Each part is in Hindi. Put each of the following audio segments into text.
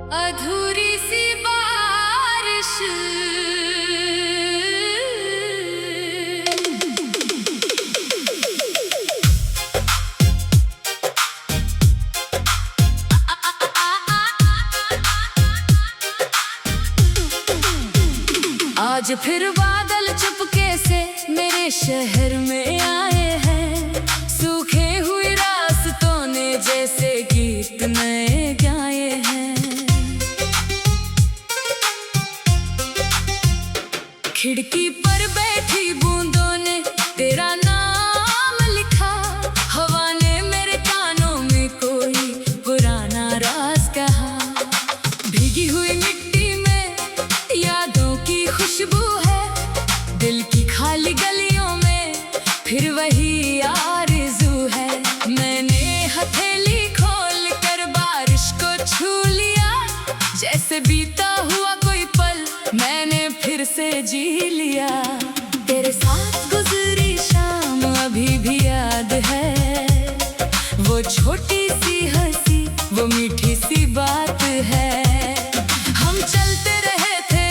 अधूरी सी बारिश। आज फिर बादल चुपके से मेरे शहर में आए हैं। सूखे हुए रास्तों ने जैसे गीत नए गाए हैं। खिड़की पर बैठी बूंदों ने तेरा नाम लिखा। हवा ने मेरे कानों में कोई पुराना राज कहा। भीगी हुई मिट्टी में यादों की खुशबू है। दिल की खाली गलियों में फिर वही आरज़ू है। मैंने हथेली खोल कर बारिश को छू लिया। जैसे बीता हुआ कोई पल मैंने फिर से जी लिया। तेरे साथ गुजरी शाम अभी भी याद है। वो छोटी सी हंसी, वो मीठी सी बात है। हम चलते रहे थे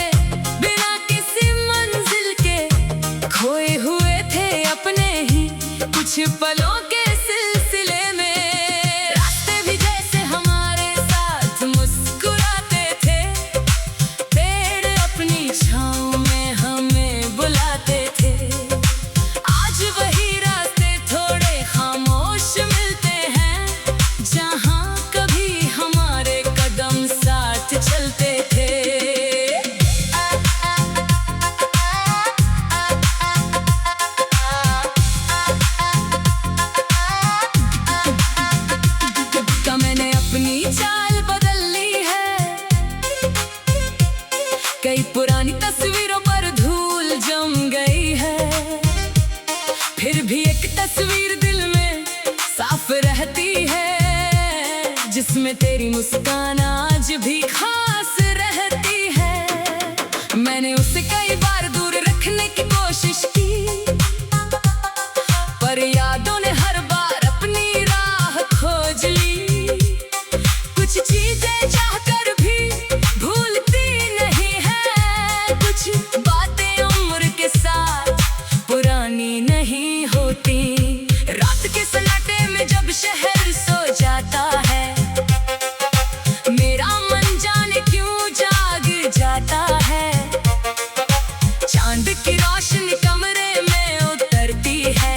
बिना किसी मंजिल के। खोए हुए थे अपने ही कुछ पलों के सिलसिले में। रास्ते भी जैसे हमारे साथ मुस्कुराते थे। पेड़ अपनी छाँव में हमें बुलाते थे। आज वही रास्ते थोड़े खामोश मिलते हैं। जहाँ कभी हमारे कदम साथ चलते थे। मैंने अपनी चाल बदल ली है। कई पुरानी तस्वीरों पर धूल जम गई है। फिर भी एक तस्वीर दिल में साफ रहती है। जिसमें तेरी मुस्कान आज भी खास रहती है। मैंने उसे कई बार दूर रखने की कोशिश की। पर यादों ने हर बार अपनी राह खोज ली। कुछ चीजें चाहकर भी भूलती नहीं है। कुछ बातें उम्र के साथ पुरानी नहीं होती। रात के सन्नाटे में जब शहर सो जाता है। मेरा मन जाने क्यों जाग जाता है। चांद की रोशनी कमरे में उतरती है।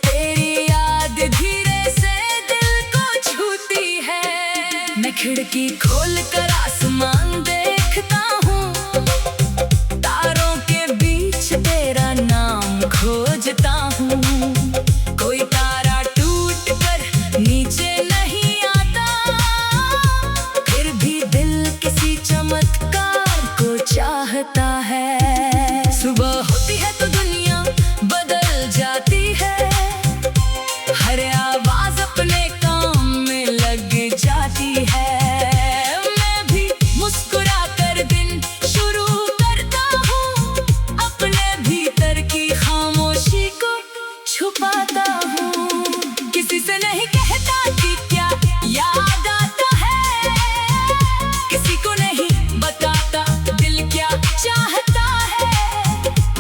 तेरी याद धीरे से दिल को छूती है। मैं खिड़की खोल कर आसमान देखता हूँ। तारों के बीच तेरा नाम खोजता हूँ। कोई तारा टूट कर नीचे नहीं आता। फिर भी दिल किसी चमत्कार को चाहता है। सुबह होती है तो दुनिया बदल जाती है। हर आवाज अपने काम में लग जाती है। मैं भी मुस्कुरा कर दिन शुरू करता हूँ। अपने भीतर की खामोशी को छुपाता हूँ। किसी से नहीं कहता कि क्या याद आता है। किसी को नहीं बताता दिल क्या चाहता है।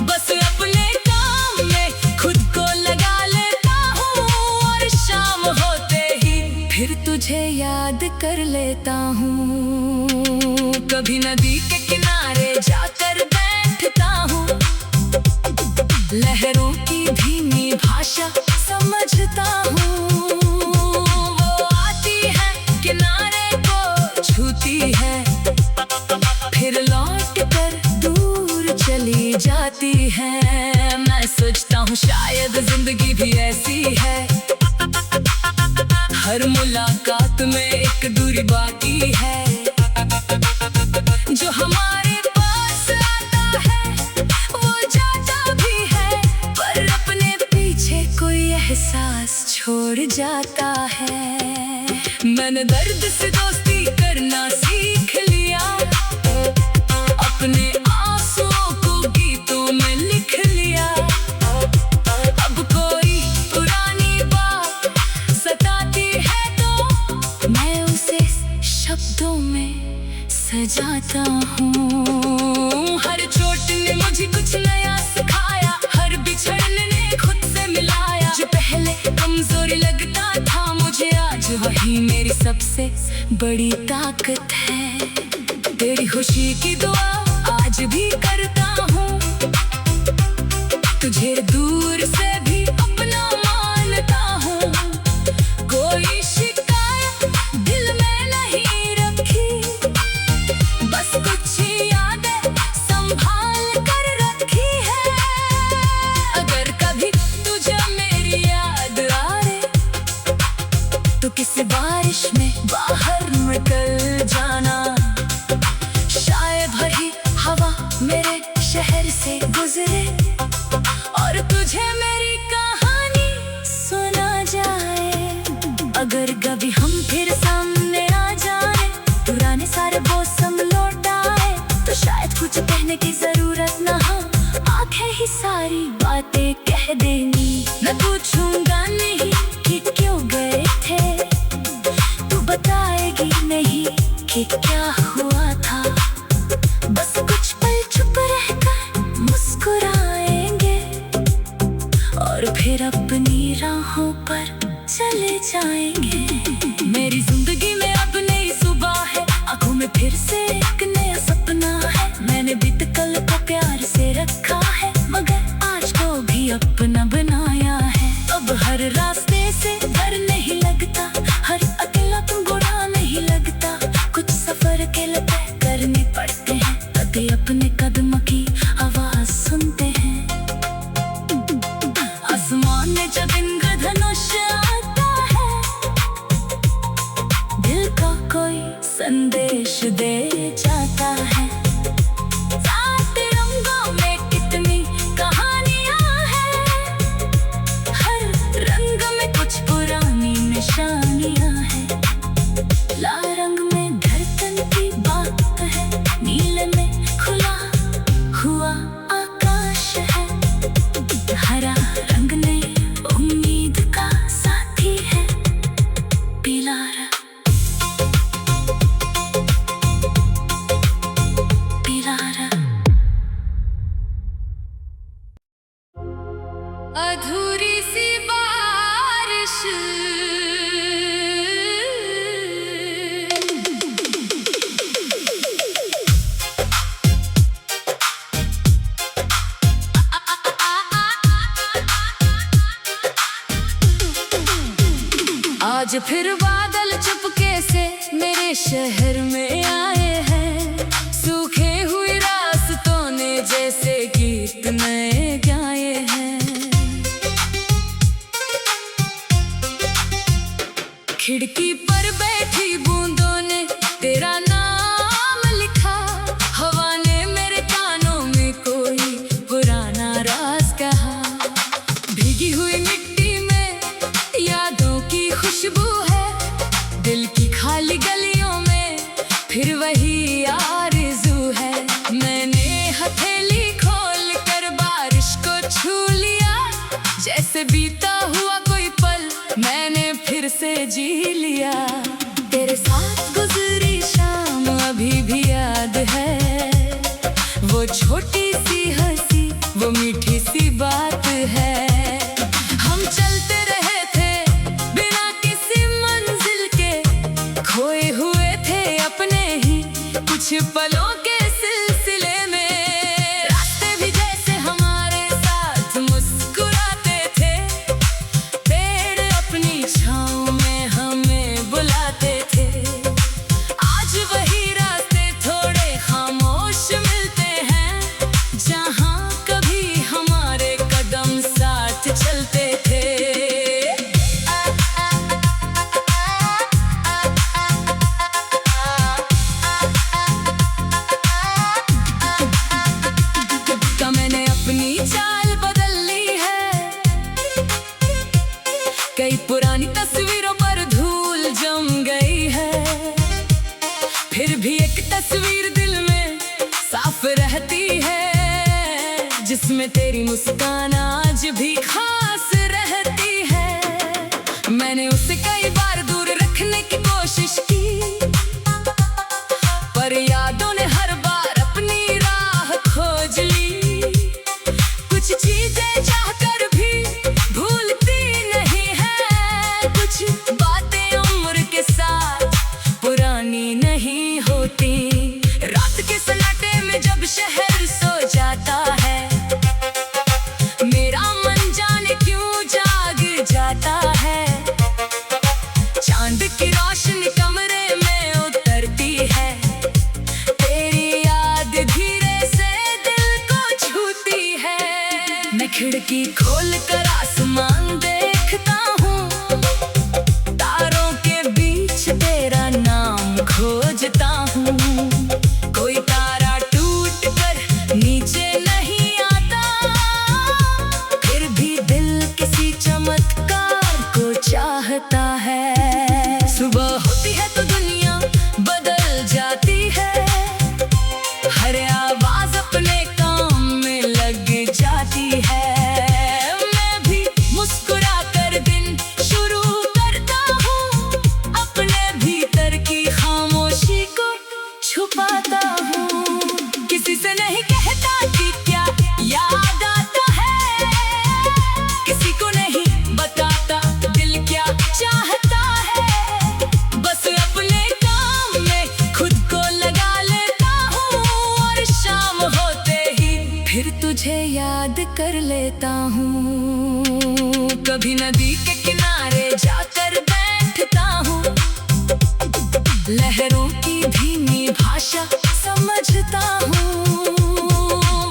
बस अपने काम में खुद को लगा लेता हूँ। और शाम होते ही फिर तुझे याद कर लेता हूँ। कभी नदी के किनारे जाकर बैठता हूँ। लहरों की धीमी भाषा समझता हूँ। वो आती है किनारे को छूती है। फिर लौट कर दूर चली जाती है। मैं सोचता हूँ शायद जिंदगी भी ऐसी है। हर मुलाकात में एक दूरी बाकी है। जो हमारे पास आता है वो जाता भी है। पर अपने पीछे कोई एहसास छोड़ जाता है। मैंने दर्द से दोस्ती करना सीख लिया। अपने आंसुओं को गीतों में लिख लिया। अब कोई पुरानी बात सताती है तो मैं उसे शब्दों में में सजाता हूँ। हर चोट ने मुझे कुछ नया सिखाया, हर बिछड़ने ने खुद से मिलाया। जो पहले कमजोरी लगता था मुझे, आज वही मेरी सबसे बड़ी ताकत है। तेरी खुशी की दुआ आज भी करता हूँ, तुझे दूर से भी अपना मानता हूँ। कोई शिकायत दिल में नहीं रखी, बस कुछ यादें संभाल कर रखी है। अगर कभी तुझे मेरी याद आए तो किसी बारिश में बाहर निकल जाना। शायद वही हवा मेरे शहर से गुजरे और तुझे मेरी कहानी सुना जाए। अगर कभी हम फिर सामने आ जाए, पुराने सारे मौसम लौट आए, तो शायद कुछ कहने की जरूरत ना हो, आंखें ही सारी बातें कह देंगी। मैं पूछूंगा नहीं कि क्यों गए थे, तू बताएगी नहीं कि क्या हुआ था। बस कुछ पल चुप रहकर मुस्कुराएंगे और फिर अपनी राहों पर चले जाएंगे। मेरी जिंदगी में अब नई सुबह है, आंखों में फिर से एक नया सपना है। मैंने बीत कल को प्यार से रखा है, मगर आज को भी अपना बनाया है। अब हर रास्ते से डर नहीं लगता, हर अकेलापन बुरा नहीं लगता। कुछ सफर के लिए तय करने पड़ते हैं, कभी अपने कदम की आवाज सुनते हैं। आसमान में जब इंद्रधनुष आता है, दिल का कोई संदेश दे जाता है। सात रंगों में कितनी कहानियां हैं, हर रंग में कुछ पुरानी निशानियां हैं। लाल रंग में धड़कन की बात है, नीले में खुला हुआ आकाश है। हरा रंग ने उम्मीद का साथी है, पीला रंग, पीला रंग। अधूरी सी बारिश आज फिर बादल चुपके से मेरे शहर में आए हैं। सूखे हुए रास्तों ने जैसे गीत नए गाए हैं। खिड़की पर बैठी बूंदों ने तेरा नाम लिखा। हवा ने मेरे कानों में कोई पुराना राज कहा। भीगी हुई मिट्टी में यादों की खुशबू है, दिल की खाली गलियों में फिर वही आरज़ू है। मैंने हथेली खोल कर बारिश को छू लिया, जैसे बीता हुआ कोई पल मैंने फिर से जी लिया। तेरे साथ गुजरी शाम अभी भी याद है, वो छोटी सी हंसी, वो मीठी सी बात है। हम चलते रहे थे बिना किसी मंजिल के, खोए हुए थे अपने ही कुछ पलों के सिलसिले में। रास्ते भी जैसे हमारे साथ मुस्कुराते थे, पेड़ अपनी छाँव में हमें बुलाते थे। आज वही रास्ते थोड़े खामोश मिलते हैं, जहाँ कभी हमारे कदम साथ चलते थे। का मैंने अपनी चाल बदल ली है, कई पुरानी तस्वीरों पर धूल जम गई है। फिर भी एक तस्वीर दिल में साफ रहती है, जिसमें तेरी मुस्कान आज भी खास रहती है। मैंने उसे कई बार दूर रखने की कोशिश की, खिड़की खोल कर आसमान देखता हूँ, तारों के बीच तेरा नाम खोजता हूँ। कोई तारा टूट कर नीचे नहीं आता, फिर भी दिल किसी चमत्कार को चाहता है। सुबह होती है तो दुनिया बदल जाती है, हर आवाज अपने काम में लग जाती है। मैं भी मुस्कुरा कर दिन शुरू करता हूँ, अपने भीतर की खामोशी को छुपाता हूँ। किसी से नहीं कहता कि क्या याद आता है, किसी को नहीं बताता दिल क्या चाहता है। बस अपने काम में खुद को लगा लेता हूँ, और शाम होते ही फिर तुझे याद कर लेता हूँ। कभी नदी के किनारे जाकर बैठता हूँ, लहरों की धीमी भाषा समझता हूँ।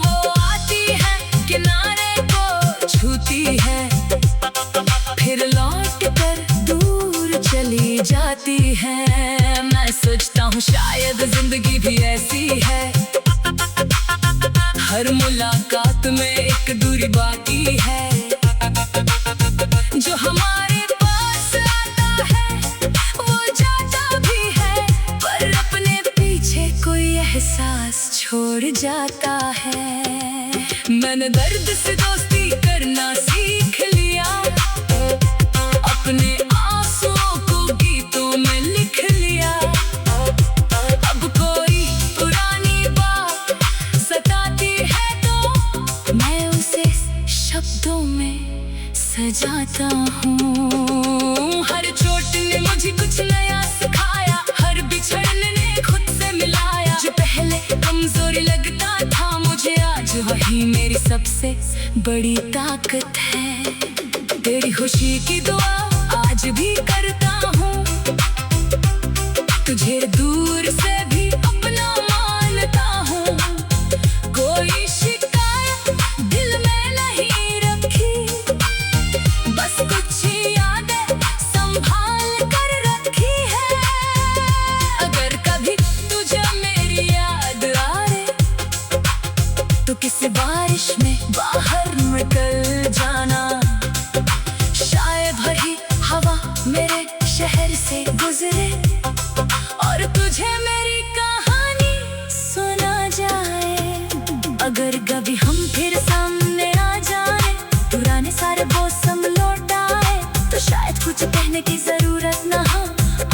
वो आती है किनारे को छूती है, फिर लौट कर दूर चली जाती है। मैं सोचता हूँ शायद जिंदगी भी ऐसी है, हर मुलाकात में एक दूरी बाकी है। जो हमारे पास आता है वो जाता भी है, पर अपने पीछे कोई एहसास छोड़ जाता है। मैंने दर्द से दोस्ती करना सीख लिया, अपने आंसुओं को गीतों में लिख लिया। अब कोई पुरानी बात सताती है तो मैं उसे शब्दों में सजाता हूँ। हर चोट ने मुझे कुछ नया सिखाया, हर बिछड़ने ने खुद से मिलाया। जो पहले कमजोरी लगता था मुझे, आज वही मेरी सबसे बड़ी ताकत है। तेरी खुशी की दुआ आज भी करता हूँ, तुझे दूर से भी अपना मानता हूँ। कोई शिकायत दिल में नहीं रखी, बस कुछ यादें संभाल कर रखी है। अगर कभी तुझे मेरी याद आए तो किसी बारिश में बाहर निकल जाना, शायद वही हवा मेरे शहर से गुजरे और तुझे मेरी कहानी सुना जाए। अगर कभी हम फिर सामने आ जाए, पुराने सारे मौसम लौट आए, तो शायद कुछ कहने की जरूरत ना हो,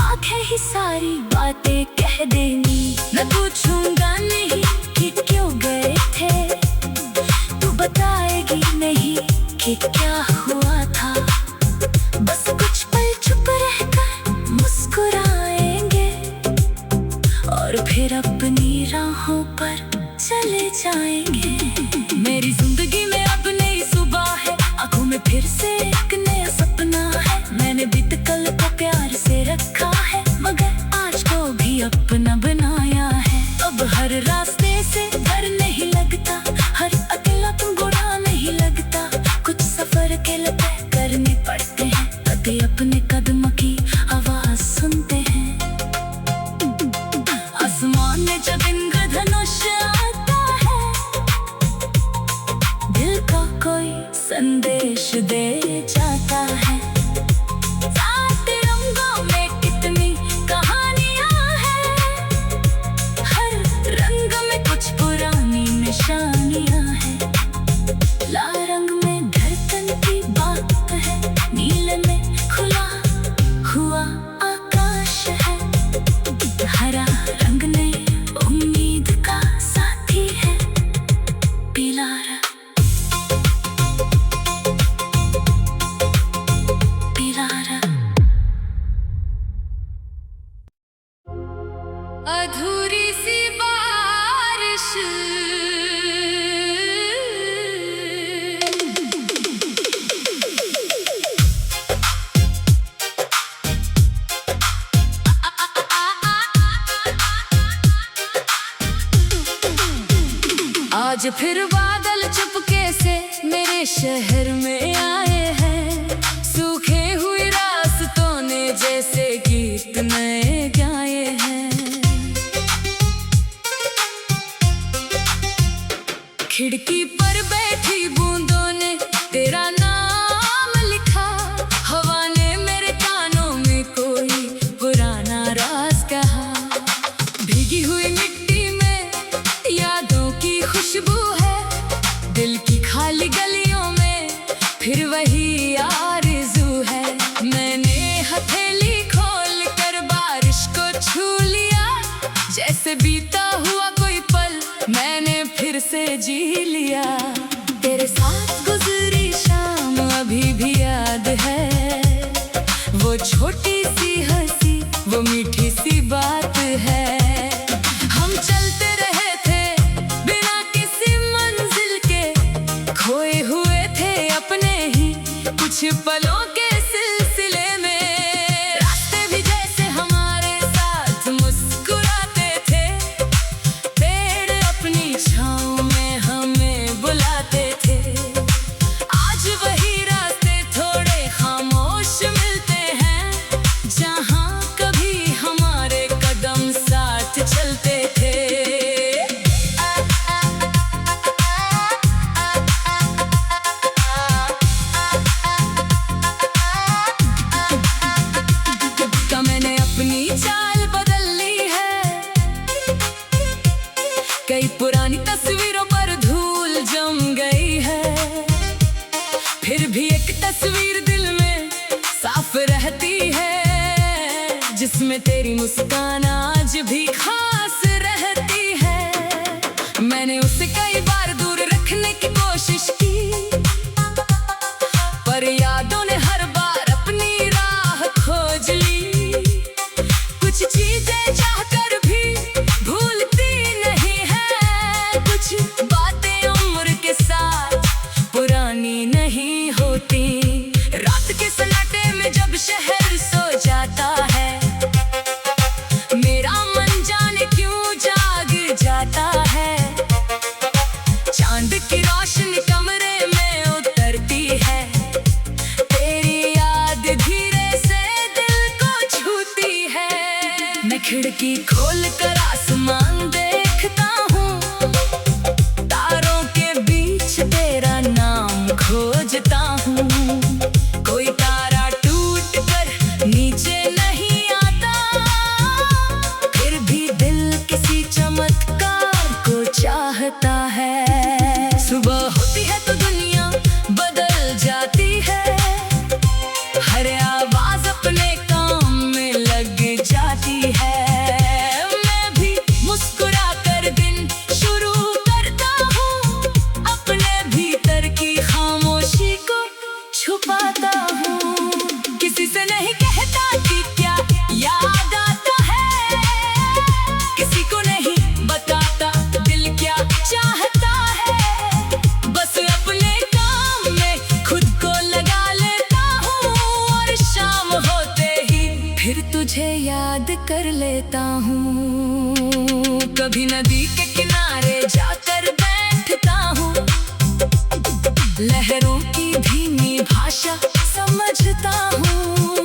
आंखें ही सारी बातें कह देंगी। मैं पूछूंगा नहीं कि क्यों गए थे, तू बताएगी नहीं कि क्या हुआ था। बस कुछ पल चुप रहकर मुस्कुराएंगे और फिर अपनी राहों पर चले जाएंगे। मेरी जिंदगी में अब नई सुबह है, आंखों में फिर से एक नया सपना है। मैंने बीत कल को प्यार से रखा है, मगर आज को भी अपना बनाया है। अब हर रास्ते से डर नहीं लगता, हर अकेलापन बुरा नहीं लगता। कुछ सफर अकेले तय करने पड़ते हैं, कभी अपने कदम की आवाज सुनते हैं। आसमान में जब इंद्रधनुष आता है, दिल को कोई संदेश दे जाता है। सात रंगों में कितनी कहानियां हैं, हर रंग में कुछ पुरानी निशानियां हैं। लाल रंग में धड़कन की बात है, नीले में खुला हुआ आकाश है, हरा रंग ने उम्मीद का साथी है। पीला रंग, पीला रंग। अधूरी सी बारिश आज फिर बादल चुपके जैसे मेरे शहर में आए हैं, सूखे हुए रास्तों ने जैसे गीत नए गाए हैं। खिड़की पर बैठी बूंदों ने तेरा नाम लिखा, हवा ने मेरे कानों में कोई पुराना राज कहा। भीगी हुई मिट्टी में यादों की खुशबू है, दिल की खाली गलियों में फिर वही आरज़ू है। मैंने हथेली खोल कर बारिश को छू लिया, जैसे बीता हुआ कोई पल मैंने फिर से जी लिया। तेरे साथ गुजरी शाम अभी भी याद है, वो छोटी सी हंसी, वो मीठी सी बात है। हम चलते रहे थे बिना किसी मंजिल के, खोए हुए थे अपने ही कुछ पलों के सिलसिले में। रास्ते भी जैसे हमारे साथ मुस्कुराते थे, पेड़ अपनी छाँव में हमें बुलाते थे। आज वही रास्ते थोड़े खामोश मिलते हैं, जहाँ कभी हमारे कदम साथ चलते थे। तो मैंने अपनी चाल बदल ली है, कई पुरानी तस्वीरों पर धूल जम गई है, फिर भी एक तस्वीर दिल में साफ रहती है, जिसमें तेरी मुस्कान आज भी खास रहती है। मैंने उसे कई बार दूर रखने की कोशिश की, पर यादों ने हर बार अपनी राह खोज ली। कुछ चीजें चाहकर भी भूलती नहीं है, कुछ बातें उम्र के साथ पुरानी नहीं होती। रात के सन्नाटे में जब शहर सो जाता है, मेरा मन जाने क्यों जाग जाता है। चांद की रोशनी कमरे में उतरती है, तेरी याद धीरे से दिल को छूती है। मैं खिड़की खोल कर आसमान देखता हूँ, तारों के बीच तेरा नाम खोजता हूँ। कोई तारा टूट कर नीचे नहीं आता, फिर भी दिल किसी चमत्कार को चाहता है। सुबह होती है तो दुनिया बदल जाती है, हर आवाज अपने काम में लग जाती है। मैं भी मुस्कुरा कर दिन शुरू करता हूँ, अपने भीतर की खामोशी को छुपाता हूँ। किसी से नहीं कहता कि क्या याद आता है, किसी को नहीं बताता दिल क्या चाहता है। बस अपने काम में खुद को लगा लेता हूँ, और शाम होते ही फिर तुझे याद कर लेता हूँ। कभी नदी के किनारे जाकर बैठता हूँ, लहरों की धीमी भाषा समझता हूँ।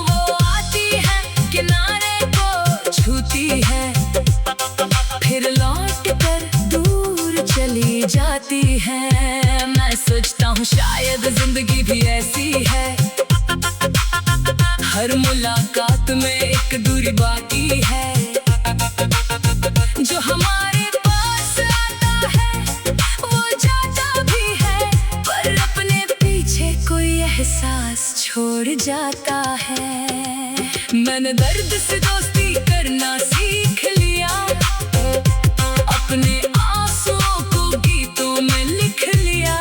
वो आती है किनारे को छूती है, फिर लौट कर दूर चली जाती है। मैं सोचता हूँ शायद जिंदगी भी ऐसी है, हर मुलाकात में एक दूरी बाकी है। जो हमारे पास आता है वो जाता भी है, पर अपने पीछे कोई एहसास छोड़ जाता है। मैंने दर्द से दोस्ती करना सीख लिया, अपने आंसुओं को गीतों में लिख लिया।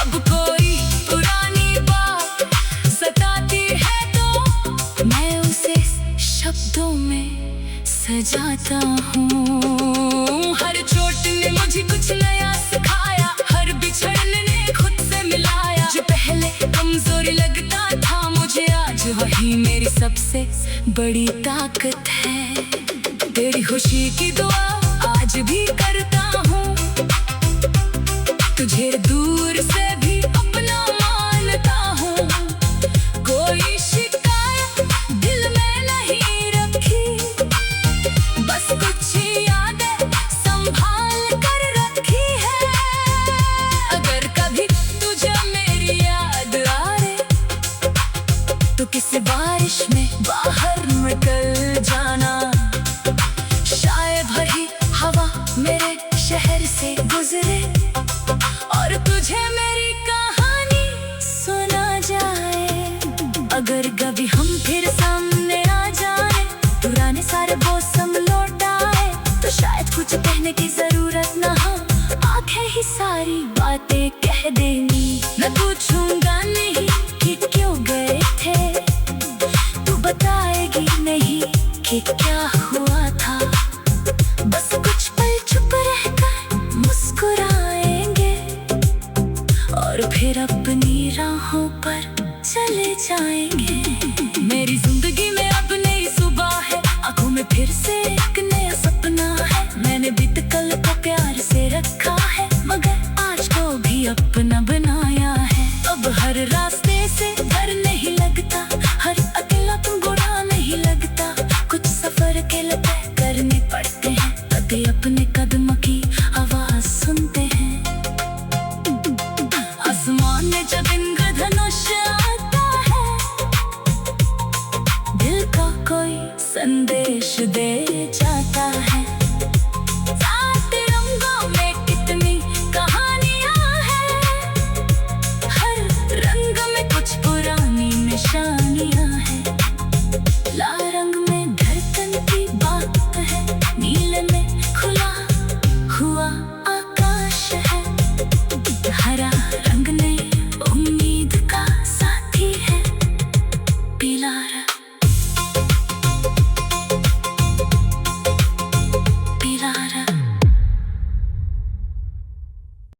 अब कोई पुरानी बात सताती है तो मैं उसे शब्दों में सजाता हूँ। हर चोट ने मुझे कुछ नया सिखाया, हर बिछड़ने ने खुद से मिलाया। जो पहले कमजोरी लगता था मुझे, आज वही मेरी सबसे बड़ी ताकत है। तेरी खुशी की दुआ आज भी करता हूँ, तुझे दूर से भी अपना मानता हूँ, कोई शिकायत दिल में नहीं रखी, बस कुछ यादें संभाल कर रखी है। अगर कभी तुझे मेरी याद आए तो किसी बारिश में बाहर निकल जाना, शायद वही हवा मेरे शहर से गुजरे और तुझे मेरी कहानी सुना जाए। अगर कभी हम फिर सामने आ जाए, पुराने सारे मौसम लौट आए, तो शायद कुछ कहने की जरूरत ना हो, आंखें ही सारी बातें कह देंगी। मैं पूछूंगा नहीं कि क्यों गए थे, तू बताएगी नहीं कि क्या हुआ था, बस कुछ पल चुप रहकर मुस्कुराएंगे और फिर अपनी राहों पर चले जाएंगे। मेरी जिंदगी में अब नई सुबह है, आंखों में फिर से एक नया सपना है। मैंने बीत कल को प्यार से रखा है, मगर आज को भी अपना बनाया है। अब हर रास्ते से डर नहीं लगता, हर अकेलापन बुरा नहीं लगता, कुछ सफर के तय करने पड़ते हैं, कभी अपने कदम की आवाज सुनते हैं। आसमान में जब इंद्रधनुष आता है, दिल का कोई संदेश दे जाए।